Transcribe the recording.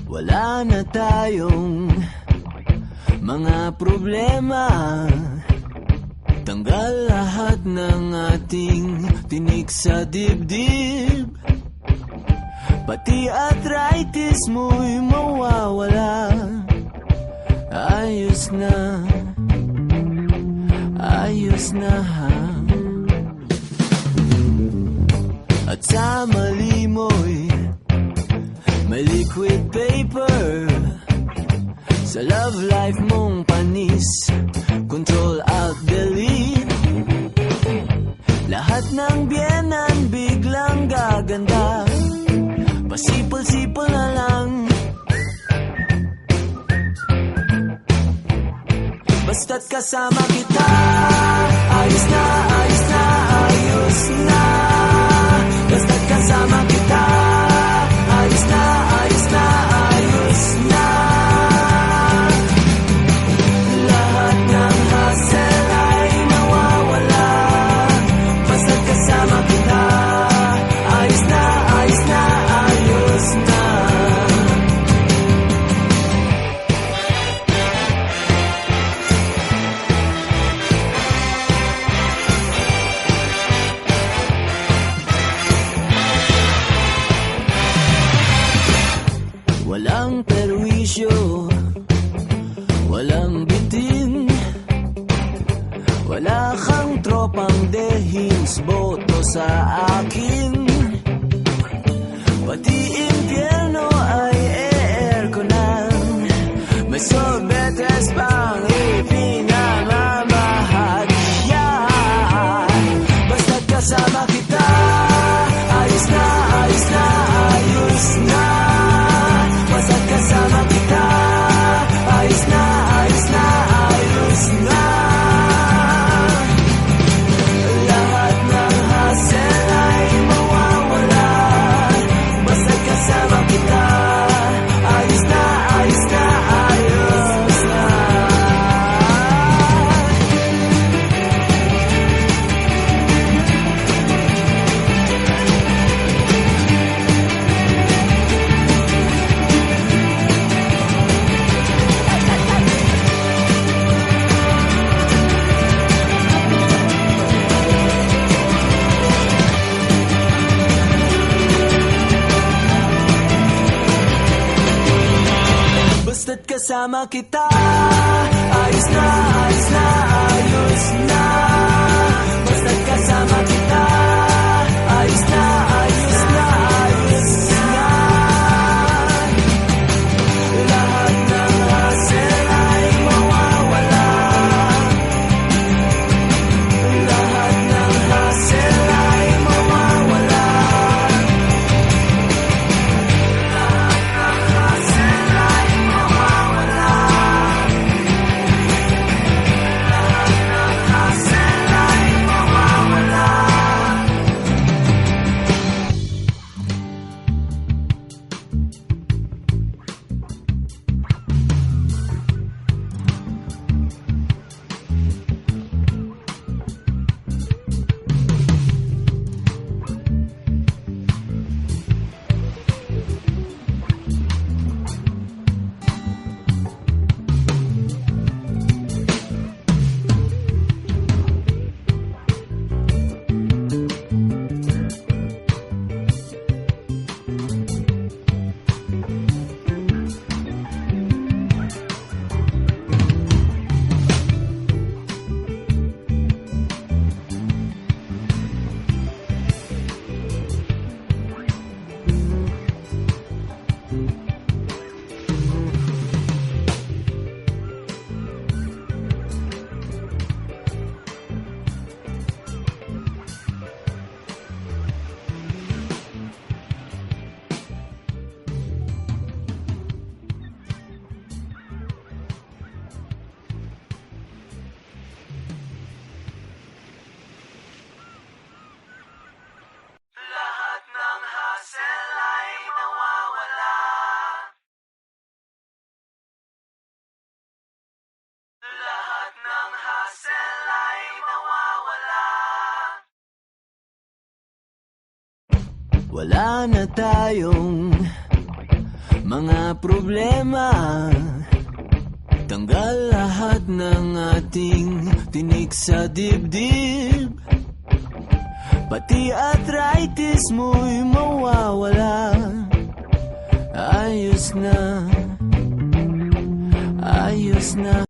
Wala na tayong mga problema. Tanggal lahat ng ating tinik sa dibdib. Pati arthritis mo'y mawawala. Ayos na ha. At sa mali mo'y may liquid paper. Sa love life mong panis, control alt delete. Lahat ng biyenan biglang gaganda. Pasipol-sipol na lang. Basta't kasama kita, ayos na, ayos na, ayos na. Basta't kasama kita, ayos na, ayos na, ayos na. Lahat ng hassle ay nawawala. Basta't kasama kita, ayos na, ayos na, ayos na. Walang perwisyo, walang bitin. Wala kang tropang dehins, boto sa akin. Pati impyerno ay e-airconan. May sorbetes pang ipinamamahagya. Basta't kasama kita, ayos na, ayos na, ayos na. Basta't kasama kita, ayos na, ayos na, ayos na. Lahat ng hassle ay mawawala. Basta't kasama kita, ayos na, ayos na, ayos na. Basta't kasama kita, ayos na, ayos na, ayos na. Basta't kasama kita, ayos na, ayos na, ayos na. Lahat ng hassle ay mawawala. Lahat ng hassle ay mawawala. Lahat ng hassle ay mawawala. Lahat ng hassle ay mawawala. Lahat ng hassle ay nawawala. Lahat ng hassle ay nawawala. Wala na tayong mga problema. Tanggal lahat ng ating tinik sa dibdib. Pati arthritis mo'y mawawala. Ayos na, ayos na.